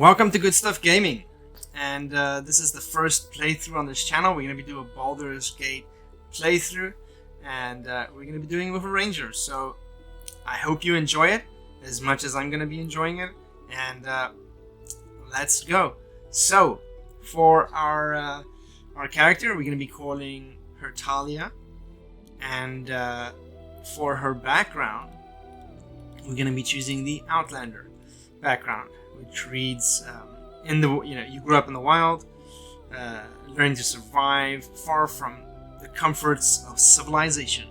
Welcome to Good Stuff Gaming, and this is the first playthrough on this channel. We're going to be doing a Baldur's Gate playthrough, and we're going to be doing it with a ranger. So I hope you enjoy it as much as I'm going to be enjoying it, and let's go. So for our character, we're going to be calling her Talia, and for her background, we're going to be choosing the Outlander Background, which reads, you grew up in the wild, learning to survive far from the comforts of civilization.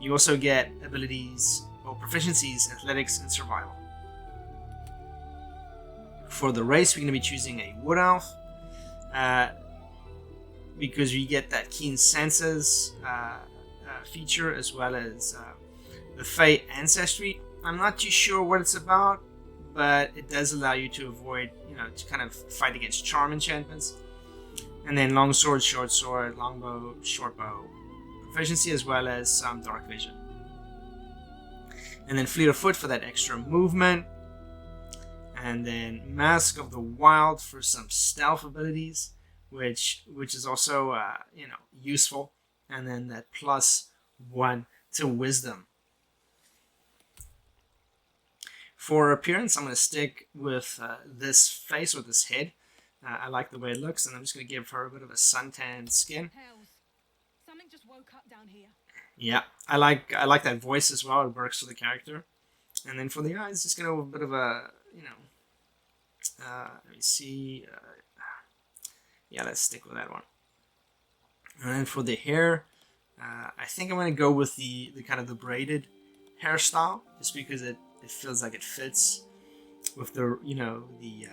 You also get abilities or proficiencies in athletics and survival. For the race, we're going to be choosing a wood elf, because we get that keen senses feature, as well as the Fey ancestry. I'm not too sure what it's about, but it does allow you to avoid, to kind of fight against charm enchantments. And then long sword, short sword, longbow, short bow proficiency, as well as some dark vision. And then fleet of foot for that extra movement. And then Mask of the Wild for some stealth abilities, which is also useful. And then that +1 to wisdom. For appearance, I'm going to stick with this face, or this head. I like the way it looks, and I'm just going to give her a bit of a suntan skin. Hells. Something just woke up down here. Yeah, I like that voice as well. It works for the character. And then for the eyes, just going to have a bit of a, let me see. Yeah, let's stick with that one. And then for the hair, I think I'm going to go with the kind of the braided hairstyle, just because it feels like it fits with the the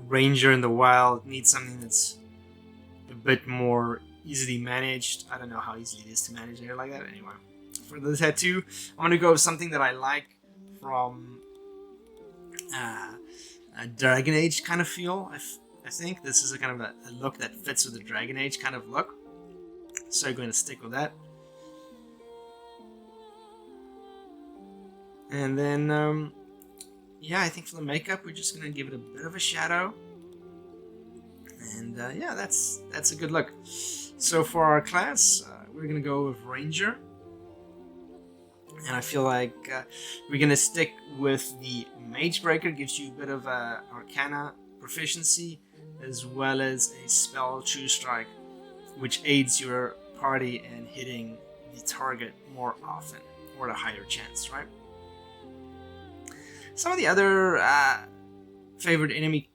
ranger in the wild. Needs something that's a bit more easily managed. I don't know how easily it is to manage hair like that. Anyway, for the tattoo, I'm gonna go with something that I like from a Dragon Age kind of feel. I think this is a kind of a look that fits with the Dragon Age kind of look, so I'm going to stick with that. And then, I think for the makeup, we're just going to give it a bit of a shadow. And, that's a good look. So for our class, we're going to go with Ranger. And I feel like we're going to stick with the Mage Breaker. Gives you a bit of Arcana proficiency, as well as a Spell True Strike, which aids your party in hitting the target more often, or a higher chance, right? Some of the other favorite enemy,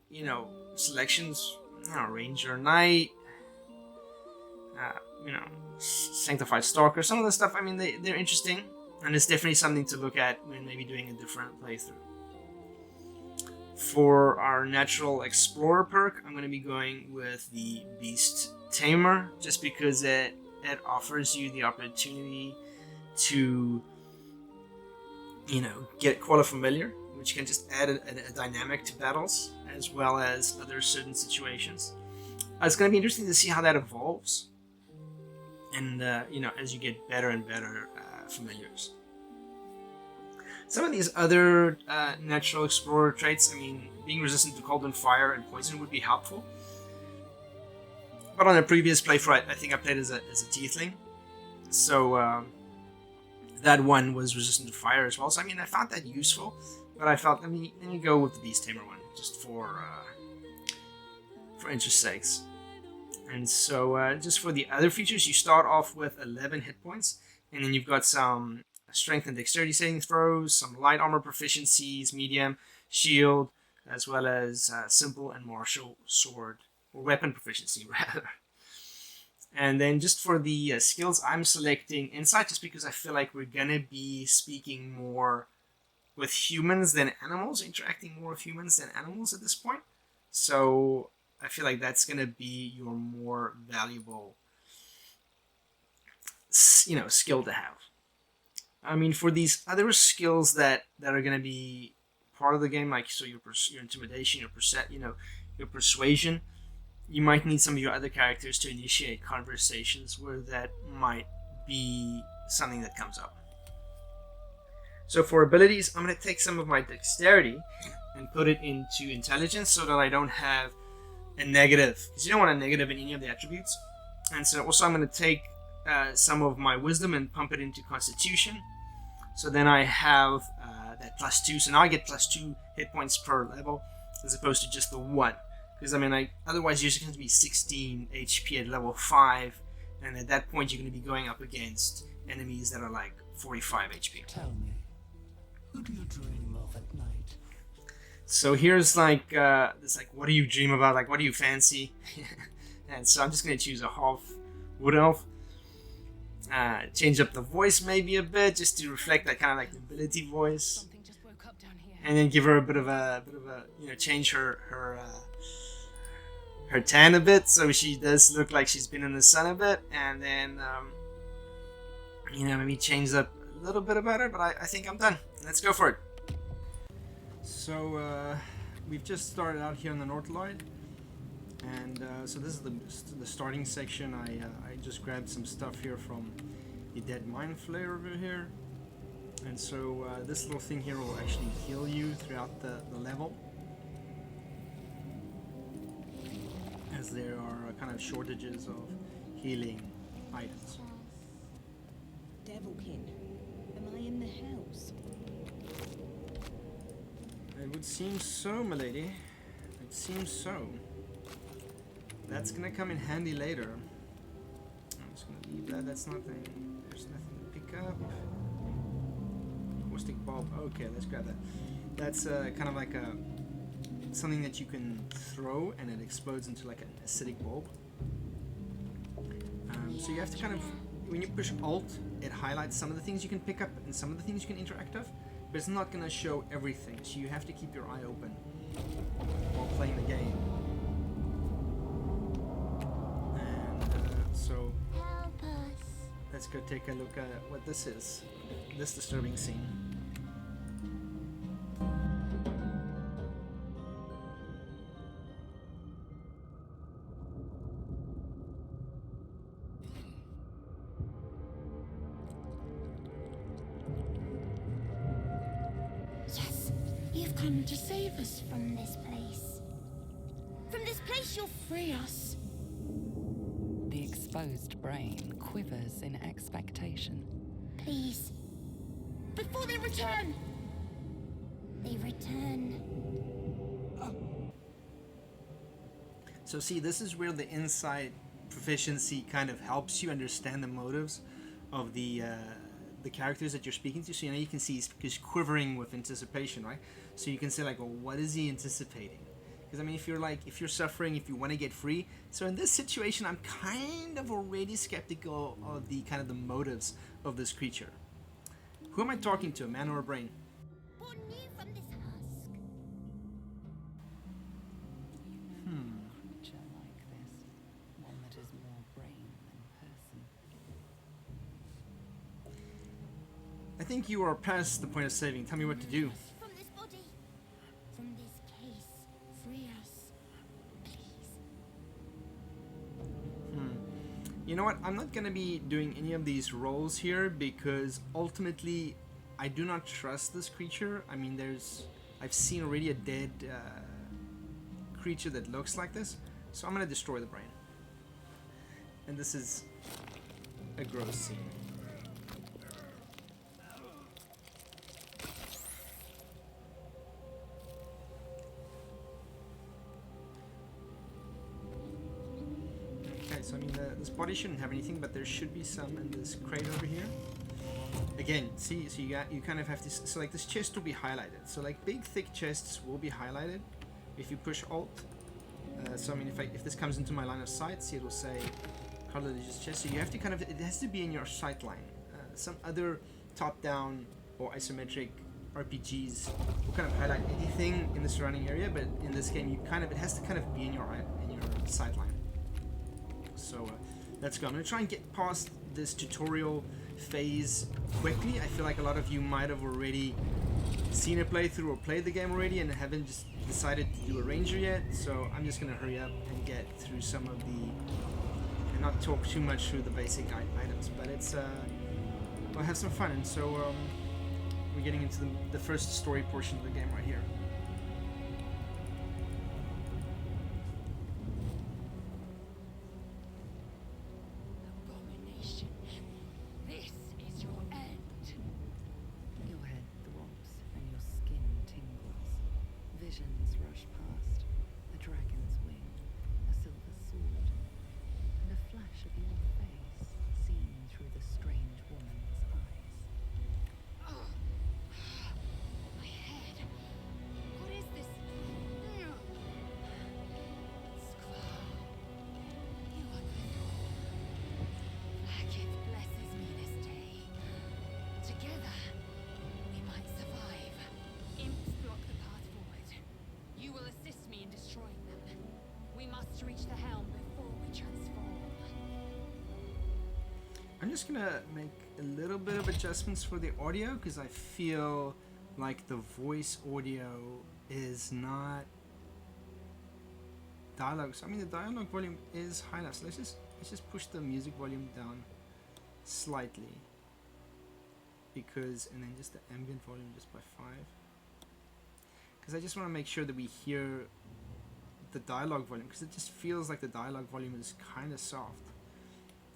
selections, Ranger Knight, Sanctified Stalker, some of the stuff, they're interesting, and it's definitely something to look at when maybe doing a different playthrough. For our Natural Explorer perk, I'm going to be going with the Beast Tamer, just because it offers you the opportunity to, get Quella Familiar, which can just add a dynamic to battles, as well as other certain situations. It's going to be interesting to see how that evolves, and as you get better and better familiars. Some of these other natural explorer traits, being resistant to cold and fire and poison would be helpful. But on a previous playthrough, I think I played as a tiefling, so that one was resistant to fire as well. So I found that useful. But I felt, let me go with the Beast Tamer one, just for interest's sakes. And so, just for the other features, you start off with 11 hit points, and then you've got some strength and dexterity saving throws, some light armor proficiencies, medium, shield, as well as simple and martial sword, or weapon proficiency, rather. And then just for the skills, I'm selecting Insight, just because I feel like we're going to be speaking more with humans than animals, interacting more with humans than animals at this point. So I feel like that's going to be your more valuable, skill to have. For these other skills that are going to be part of the game, like your intimidation, your persuasion, you might need some of your other characters to initiate conversations where that might be something that comes up. So for abilities, I'm going to take some of my dexterity and put it into intelligence so that I don't have a negative, because you don't want a negative in any of the attributes. And so also I'm going to take some of my wisdom and pump it into constitution. So then I have that +2. So now I get +2 hit points per level as opposed to just the 1. Because I mean, otherwise you're just going to be 16 HP at level 5, and at that point you're going to be going up against enemies that are like 45 HP. Tell me, who do you dream of at night? So here's like this, like, what do you dream about? Like, what do you fancy? And so I'm just going to choose a half wood elf. Change up the voice maybe a bit, just to reflect that kind of like nobility voice. Something just woke up down here. And then give her a bit of a change her tan a bit, so she does look like she's been in the sun a bit, and then maybe change up a little bit about her. But I think I'm done. Let's go for it. So we've just started out here on the North Lloyd, and so this is the starting section. I just grabbed some stuff here from the dead Mindflayer over here, and so this little thing here will actually heal you throughout the level, as there are kind of shortages of healing items. Devilkin, am I in the house? It would seem so, milady. It seems so. That's gonna come in handy later. I'm just gonna leave that. There's nothing to pick up. Rustic Bulb. Okay, let's grab that. That's kind of like something that you can throw and it explodes into like an acidic bulb. So you have to kind of, when you push Alt, it highlights some of the things you can pick up and some of the things you can interact with, but it's not going to show everything, so you have to keep your eye open while playing the game. And so let's go take a look at what this is, this disturbing scene. You've come to save us from this place. From this place you'll free us. The exposed brain quivers in expectation. Please. Before they return! They return. So see, this is where the insight proficiency kind of helps you understand the motives of the characters that you're speaking to. So you can see he's quivering with anticipation, right? So you can say like, well, what is he anticipating? Because I mean, if you're suffering, if you want to get free. So in this situation, I'm kind of already skeptical of the motives of this creature. Who am I talking to, a man or a brain? Born new from this husk. A creature like this, one that is more brain than person. I think you are past the point of saving. Tell me what to do. From this body. From this case. Free us. Please. You know what? I'm not going to be doing any of these rolls here because ultimately I do not trust this creature. I mean, I've seen already a dead creature that looks like this, so I'm going to destroy the brain. And this is a gross scene. So I mean, this body shouldn't have anything, but there should be some in this crate over here. Again, see, so you kind of have to. So like this chest will be highlighted. So like big thick chests will be highlighted if you push Alt. So I mean, if this comes into my line of sight, see, it will say cartilaginous chest. So you have to kind of, it has to be in your sight line. Some other top-down or isometric RPGs will kind of highlight anything in the surrounding area, but in this game, it has to kind of be in your sight line. So let's go. I'm going to try and get past this tutorial phase quickly. I feel like a lot of you might have already seen a playthrough or played the game already and haven't just decided to do a ranger yet. So I'm just going to hurry up and get through some of and not talk too much through the basic items. But it's, we'll have some fun. And so we're getting into the first story portion of the game right here. Visions rush past, a dragon's wing, a silver sword, and a flash of your face seen through the strange woman's eyes. My head. What is this? Squall. You are no Blackith blesses me this day. Together, we might survive. Imps block the path forward. You will assist me in destroying them. We must reach the helm before we transform. I'm just gonna make a little bit of adjustments for the audio because I feel like the voice audio is not dialogue. So I mean the dialogue volume is high enough. So let's just push the music volume down slightly because, and then just the ambient volume just by 5 because I just want to make sure that we hear the dialogue volume because it just feels like the dialogue volume is kind of soft.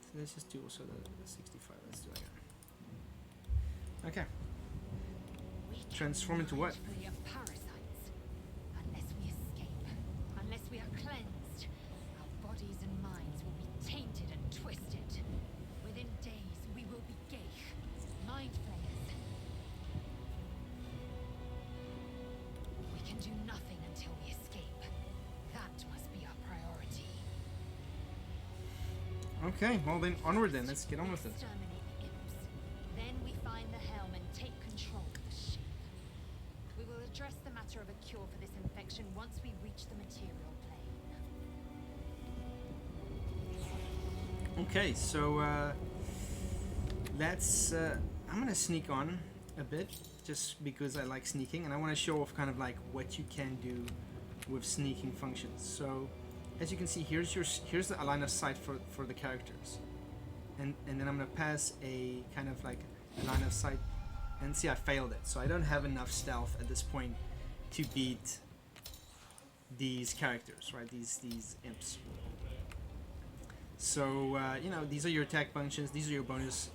So let's just do also the 65. Let's do that. Okay. Transform into what? Mindfully of parasites. Unless we escape, unless we are cleansed, our bodies and minds will be tainted and twisted. Within days, we will be Geich, Mindflayers. We can do nothing until we escape. That must be our priority. Okay, well then onward then. Let's get on with it. Exterminate the imps. Then we find the helm and take control of the ship. We will address the matter of a cure for this infection once we reach the material plane. Okay, so let's. I'm gonna sneak on a bit just because I like sneaking, and I want to show off kind of like what you can do with sneaking functions. So, as you can see, here's the line of sight for the characters, and then I'm gonna pass a kind of like a line of sight, and see I failed it. So I don't have enough stealth at this point to beat these characters, right? These imps. So you know, these are your attack functions. These are your bonus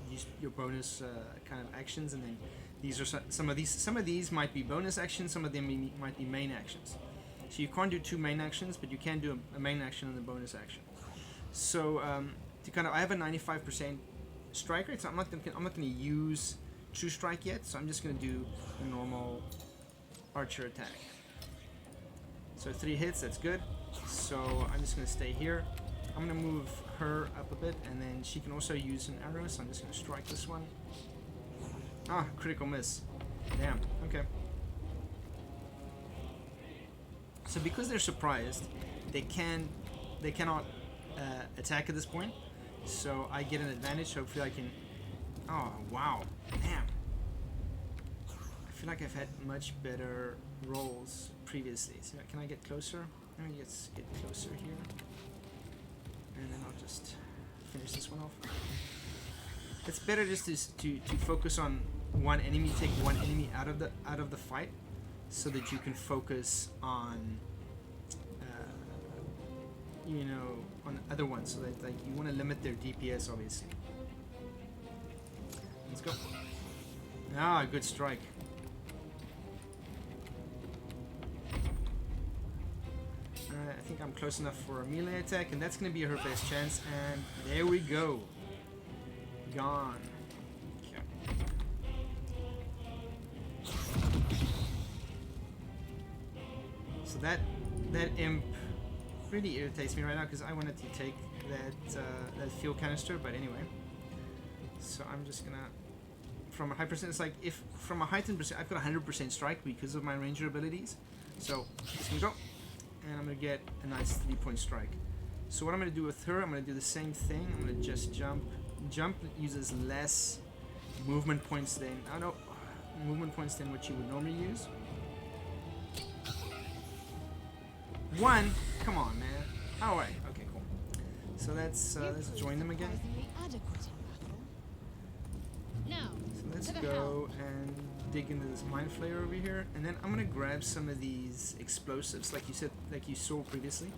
kind of actions, and then these are some of these might be bonus actions. Some of them might be main actions. So you can't do 2 main actions, but you can do a main action and a bonus action. So to kind of, I have a 95% strike rate, so I'm not gonna use True Strike yet. So I'm just gonna do a normal archer attack. So 3 hits, that's good. So I'm just gonna stay here. I'm gonna move her up a bit, and then she can also use an arrow. So I'm just gonna strike this one. Ah, critical miss. Damn. Okay. So because they're surprised, they cannot attack at this point. So I get an advantage. Hopefully I can. Oh wow! Damn. I feel like I've had much better rolls previously. So can I get closer? Let me just get closer here, and then I'll just finish this one off. It's better just to focus on one enemy, take one enemy out of the fight, so that you can focus on you know, on other ones, so that like you want to limit their DPS obviously. Let's go. Ah, good strike. I think I'm close enough for a melee attack, and that's gonna be her best chance, and there we go. Gone. So that imp really irritates me right now because I wanted to take that fuel canister, but anyway. So I'm just gonna, from a high percent, it's like if from a heightened percent, I've got 100% strike because of my ranger abilities. So just gonna go, and I'm gonna get a nice 3-point strike. So what I'm gonna do with her, I'm gonna do the same thing. I'm gonna just jump. Jump uses less movement points than movement points than what you would normally use. 1, come on, man. All right, okay, cool. So let's join them again. So let's go and dig into this Mindflayer over here, and then I'm gonna grab some of these explosives, like you saw previously.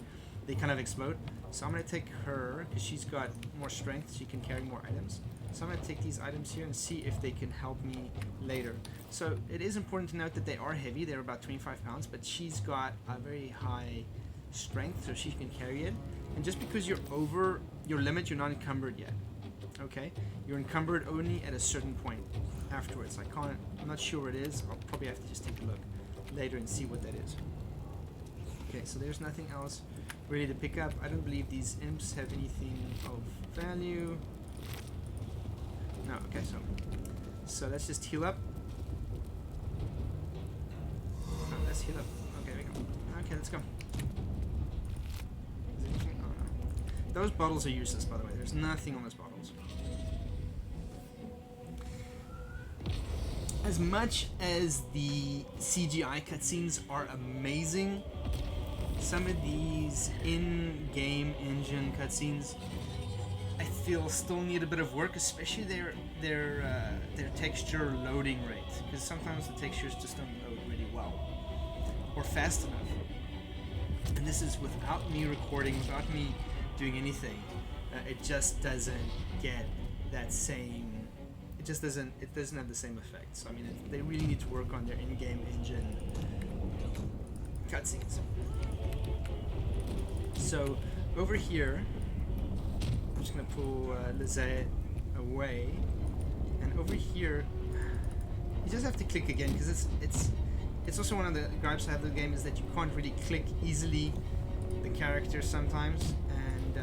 They kind of explode. So I'm gonna take her because she's got more strength. She can carry more items. So I'm going to take these items here and see if they can help me later. So it is important to note that they are heavy. They're about 25 pounds, but she's got a very high strength, so she can carry it. And just because you're over your limit, you're not encumbered yet. Okay? You're encumbered only at a certain point afterwards. I'm not sure what it is. I'll probably have to just take a look later and see what that is. Okay, so there's nothing else really to pick up. I don't believe these imps have anything of value. No, okay, so let's just heal up. Oh, let's heal up. Okay, there we go. Okay, let's go. Is anything? Oh, no. Those bottles are useless, by the way. There's nothing on those bottles. As much as the CGI cutscenes are amazing, some of these in-game engine cutscenes I feel still need a bit of work, especially their texture loading rate, because sometimes the textures just don't load really well or fast enough. And this is without me recording, without me doing anything. It just doesn't get that same. It doesn't have the same effect. So I mean, they really need to work on their in-game engine cutscenes. So over here, I'm just gonna pull Lizette away, and over here, you just have to click again, because it's also one of the gripes I have with the game is that you can't really click easily the characters sometimes, and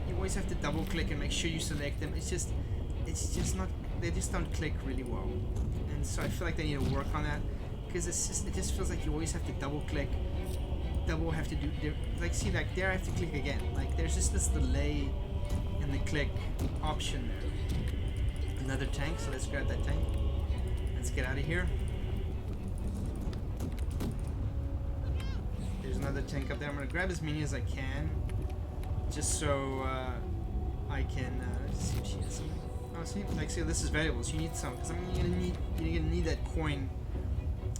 you always have to double click and make sure you select them. It's just not, they just don't click really well, and so I feel like they need to work on that, because it just feels like you always have to double click, have to do, like, see, like there I have to click again, like there's just this delay in the click option there. Another tank, so let's grab that tank. Let's get out of here. There's another tank up there. I'm gonna grab as many as I can, just so I can see if she has something. Oh, see, like, see, this is valuable, so you need some, because you're gonna need that coin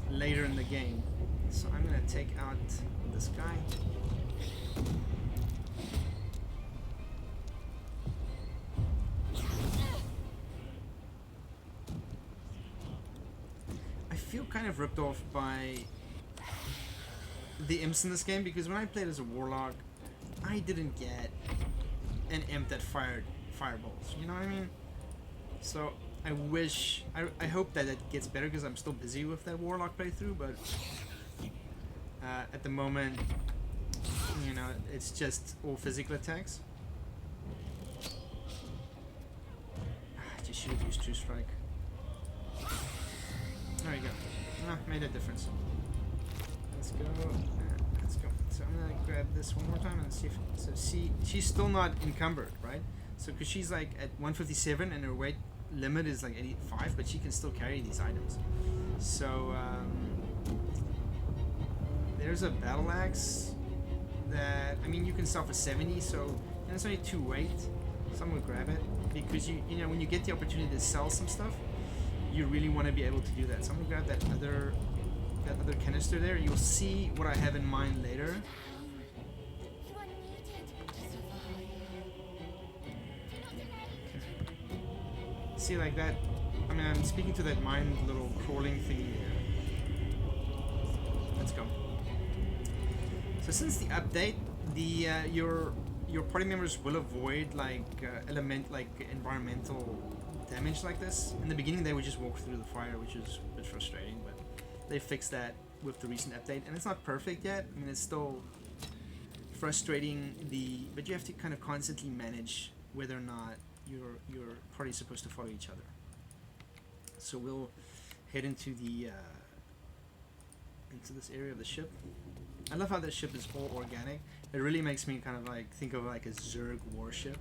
later in the game. So I'm gonna take out this guy. I feel kind of ripped off by the imps in this game, because when I played as a warlock, I didn't get an imp that fired fireballs, you know what I mean? So I hope that it gets better, because I'm still busy with that warlock playthrough, but at the moment, you know, it's just all physical attacks. Just should have used True Strike. There you go. Made a difference. Let's go. Let's go. So I'm gonna grab this one more time and see if. So she's still not encumbered, right? So because she's like at 157 and her weight limit is like 85, but she can still carry these items. So there's a battle axe that, I mean, you can sell for 70, so, and it's only 2 weight, so I'm gonna grab it, because you know, when you get the opportunity to sell some stuff, you really want to be able to do that. So I'm gonna grab that other canister there. You'll see what I have in mind later. See, like that, I mean, I'm speaking to that mind little crawling thingy there. Let's go. So since the update, your party members will avoid like environmental damage like this. In the beginning, they would just walk through the fire, which is a bit frustrating, but they fixed that with the recent update, and it's not perfect yet. I mean, it's still frustrating. But you have to kind of constantly manage whether or not your party is supposed to follow each other. So we'll head into this area of the ship. I love how the ship is all organic. It really makes me kind of like think of like a Zerg warship.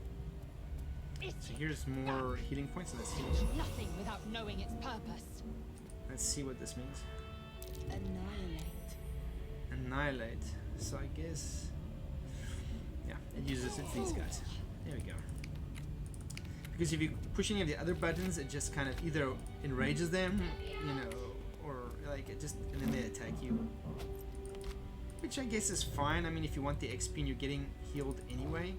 So here's more healing points. Let's heal. Nothing without knowing its purpose. Let's see what this means. Annihilate. Annihilate. So I guess, yeah, it uses these guys. There we go. Because if you push any of the other buttons, it just kind of either enrages them, you know, or like it just, and then they attack you. Which I guess is fine. I mean, if you want the XP and you're getting healed anyway.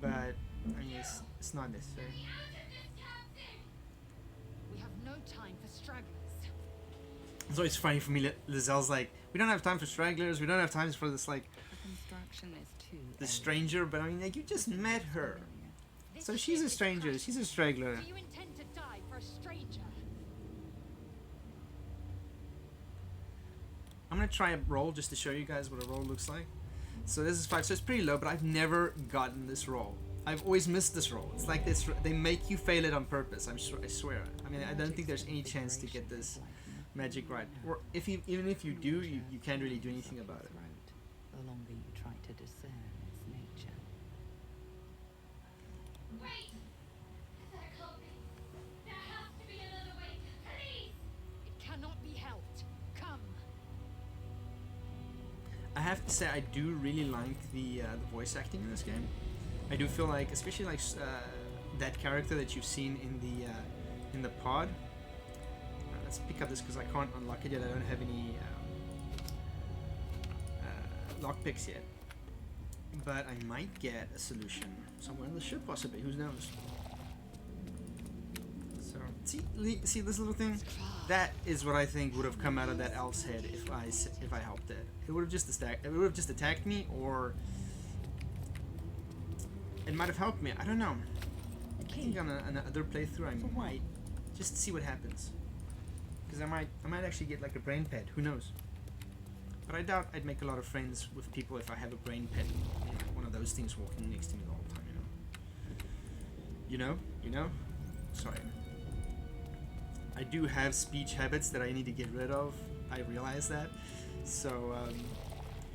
but I mean, it's not necessary. We have no time for stragglers. It's always funny for me. Lizelle's like, we don't have time for stragglers. We don't have time for this like The construction is too. the stranger. But I mean, like, you just met her, so she's a stranger. She's a straggler. Do you intend to die for a stranger? I'm gonna try a roll just to show you guys what a roll looks like. So this is 5, so it's pretty low, but I've never gotten this roll. I've always missed this roll. It's like this. They make you fail it on purpose. I swear. I mean, I don't think there's any chance to get this magic right. Or even if you do, you can't really do anything about it. The longer you try to discern its nature. Wait! There can't be. There has to be another way. Please! It cannot be helped. Come. I have to say, I do really like the voice acting in this game. I do feel like, especially like that character that you've seen in the pod. Let's pick up this because I can't unlock it yet. I don't have any lockpicks yet. But I might get a solution somewhere in the ship, possibly. Who knows? So see this little thing? That is what I think would have come out of that elf's head if I helped it. It would have just attacked me, or it might have helped me. I don't know. I think on another playthrough I might just see what happens. Because I might actually get like a brain pet. Who knows? But I doubt I'd make a lot of friends with people if I have a brain pet. You know, one of those things walking next to me the whole time. You know. Sorry. I do have speech habits that I need to get rid of. I realize that. So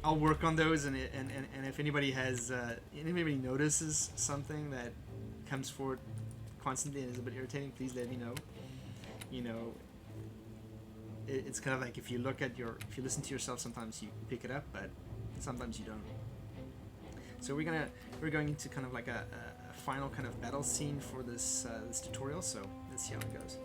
I'll work on those, and if anybody has anybody notices something that comes forward constantly and is a bit irritating, please let me know. You know, it's kind of like if you listen to yourself, sometimes you pick it up, but sometimes you don't. So we're going into kind of like a final kind of battle scene for this this tutorial. So let's see how it goes.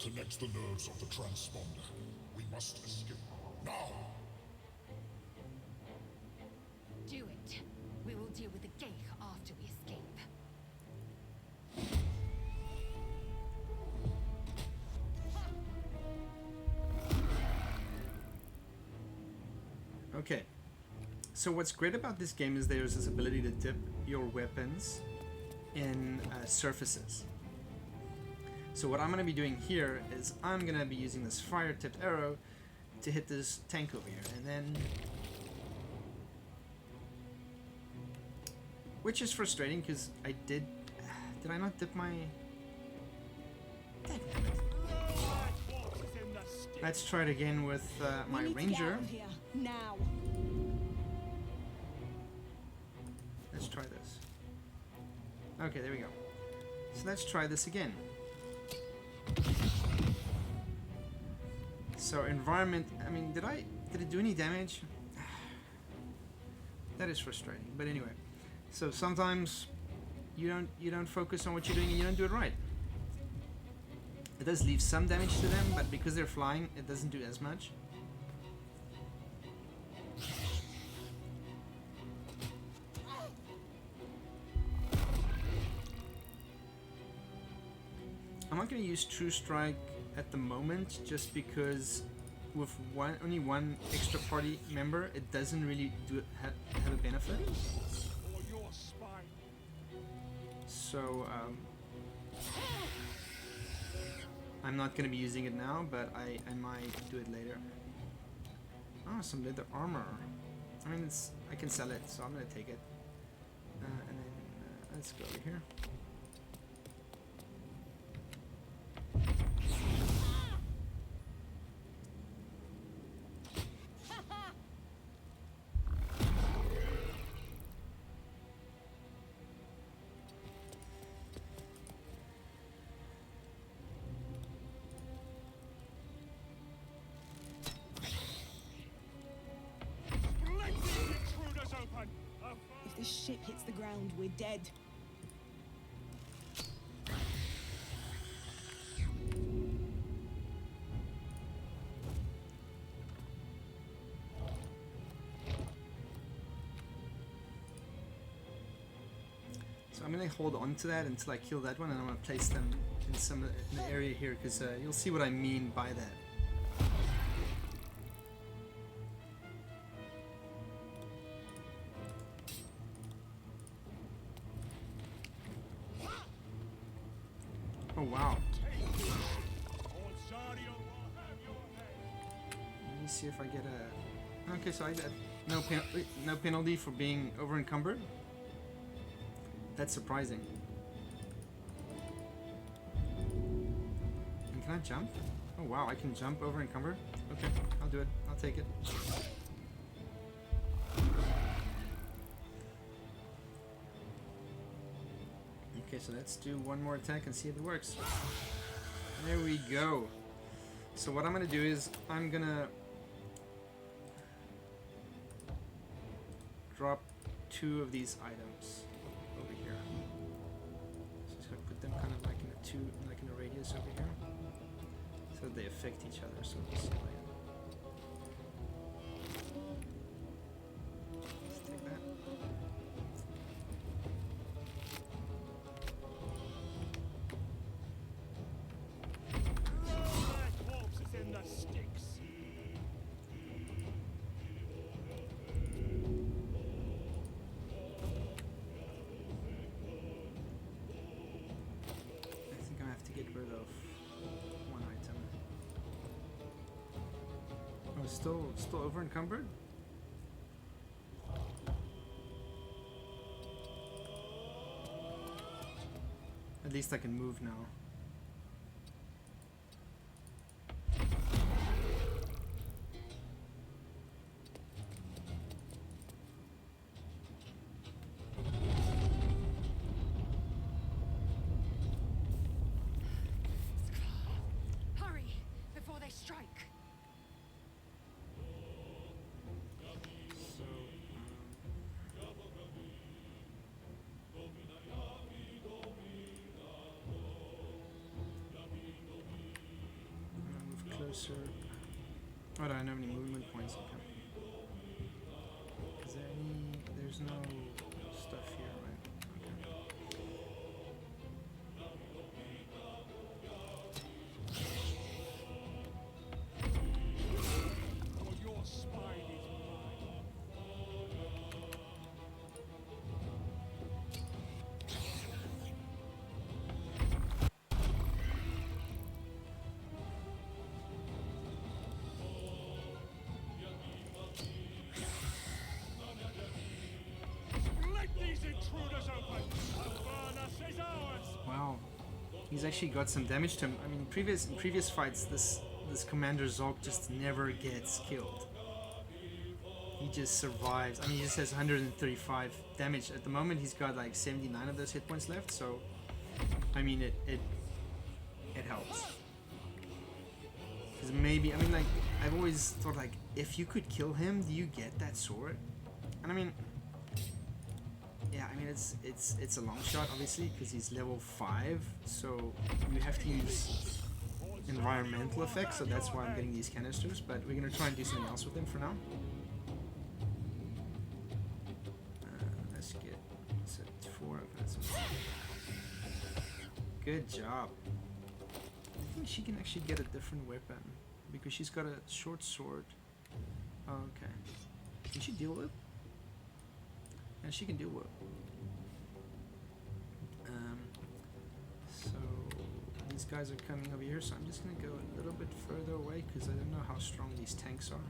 Connect the nerves of the transponder. We must escape. Now! Do it. We will deal with the gate after we escape. Okay. So what's great about this game is there's this ability to dip your weapons in surfaces. So what I'm going to be doing here is I'm going to be using this fire-tipped arrow to hit this tank over here, and then, which is frustrating because I did I not dip my? Let's try it again with my We need to get ranger. out of here now. Let's try this. Okay, there we go. So let's try this again. So environment, I mean, did it do any damage? That is frustrating. But anyway, so sometimes you don't focus on what you're doing and you don't do it right. It does leave some damage to them, but because they're flying, it doesn't do as much. I'm not going to use True Strike at the moment, just because with only one extra party member, it doesn't really have a benefit. So I'm not going to be using it now, but I might do it later. Oh, some leather armor. I mean, I can sell it, so I'm going to take it. And then let's go over here. this ship hits the ground, we're dead. So I'm gonna hold on to that until I kill that one, and I'm gonna place them in the area here, because you'll see what I mean by that. Oh wow. Let me see if I get a... Okay, so I got no penalty for being over encumbered. That's surprising. And can I jump? Oh wow, I can jump over encumbered? Okay, I'll do it. I'll take it. Okay, so let's do one more attack and see if it works. There we go. So what I'm gonna do is I'm gonna drop 2 of these items over here. So just gonna put them kind of like in a radius over here, so that they affect each other. So we'll see later. Let's take that. Still over encumbered? At least I can move now. Hurry before they strike. Closer. Oh, I don't have any movement points. Okay. Is there any? There's no stuff here, right? Okay. Your spine is Wow, he's actually got some damage to him. I mean, in previous fights, this Commander Zog just never gets killed. He just survives. I mean, he just has 135 damage. At the moment, he's got like 79 of those hit points left. So, I mean, it helps. Because maybe, I mean, like, I've always thought, like, if you could kill him, do you get that sword? And I mean, yeah, I mean, it's a long shot, obviously, because he's level 5, so you have to use environmental effects, so that's why I'm getting these canisters, but we're going to try and do something else with them for now. Let's get set 4 up. Good job. I think she can actually get a different weapon, because she's got a short sword. Oh, okay. Can she deal with? And she can deal with. So these guys are coming over here, so I'm just gonna go a little bit further away because I don't know how strong these tanks are.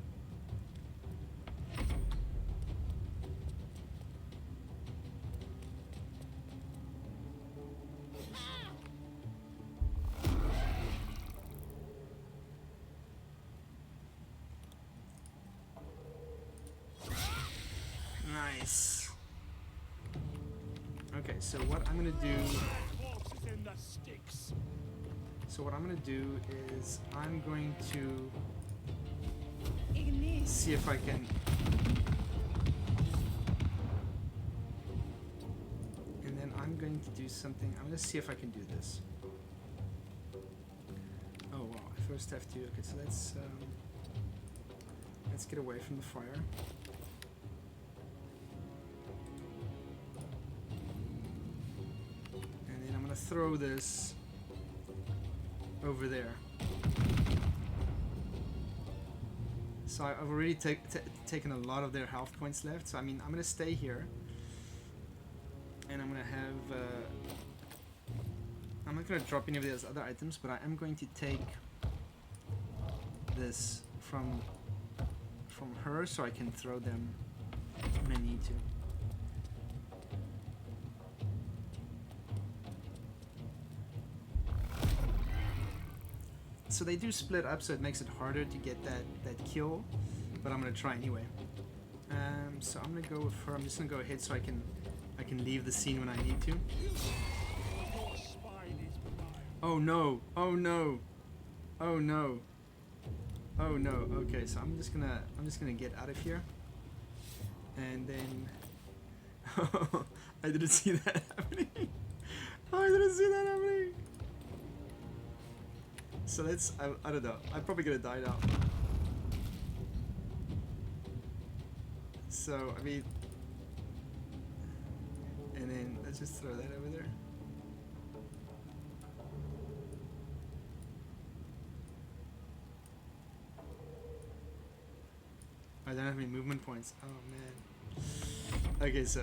Nice. Okay, so what I'm gonna do. So what I'm gonna do is I'm going to see if I can to do something. I'm gonna see if I can do this. Oh wow! I first have to. Okay, so let's get away from the fire. And then I'm gonna throw this over there. So I've already taken a lot of their health points left. So I mean, I'm gonna stay here, and I'm gonna have. I'm not gonna drop any of those other items, but I am going to take this from her, so I can throw them when I need to. So they do split up, so it makes it harder to get that kill, but I'm gonna try anyway. So I'm gonna go with her. I'm just gonna go ahead so I can leave the scene when I need to. Oh no! Oh no! Oh no! Oh no! Okay, so I'm just gonna get out of here, and then I didn't see that happening. I didn't see that happening. So let's, I don't know, I'm probably gonna die now. So, I mean, and then let's just throw that over there. I don't have any movement points. Oh man. Okay, so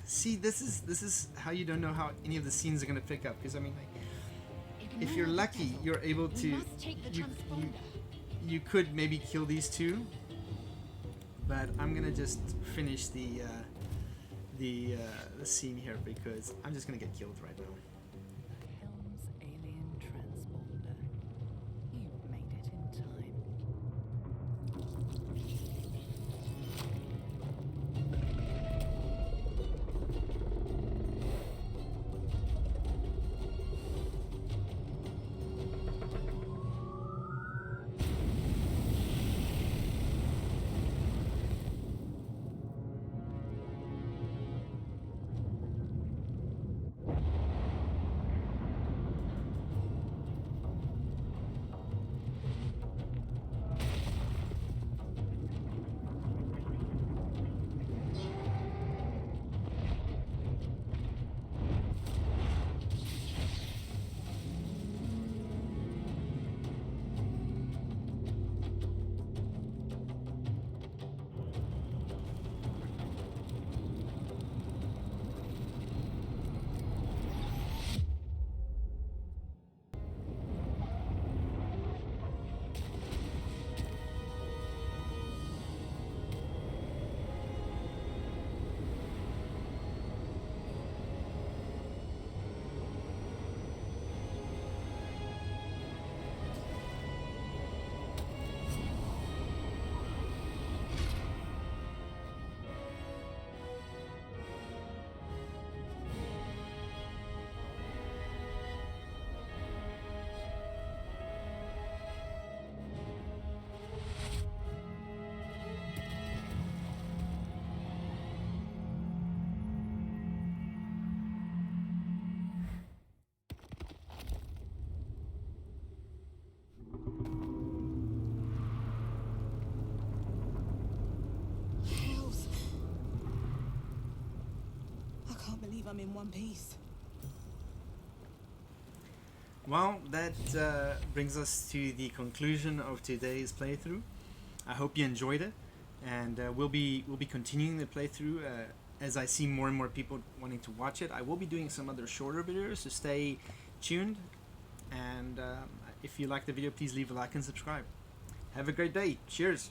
see, this is how you don't know how any of the scenes are gonna pick up, because I mean, like, if you're lucky, you're able to. You could maybe kill these two, but I'm gonna just finish the scene here because I'm just gonna get killed right now. Helm's alien transponder. You've made it in time. I'm in one piece. Well, that brings us to the conclusion of today's playthrough. I hope you enjoyed it, and we'll be continuing the playthrough as I see more and more people wanting to watch it. I will be doing some other shorter videos, so stay tuned. And if you like the video, please leave a like and subscribe. Have a great day. Cheers.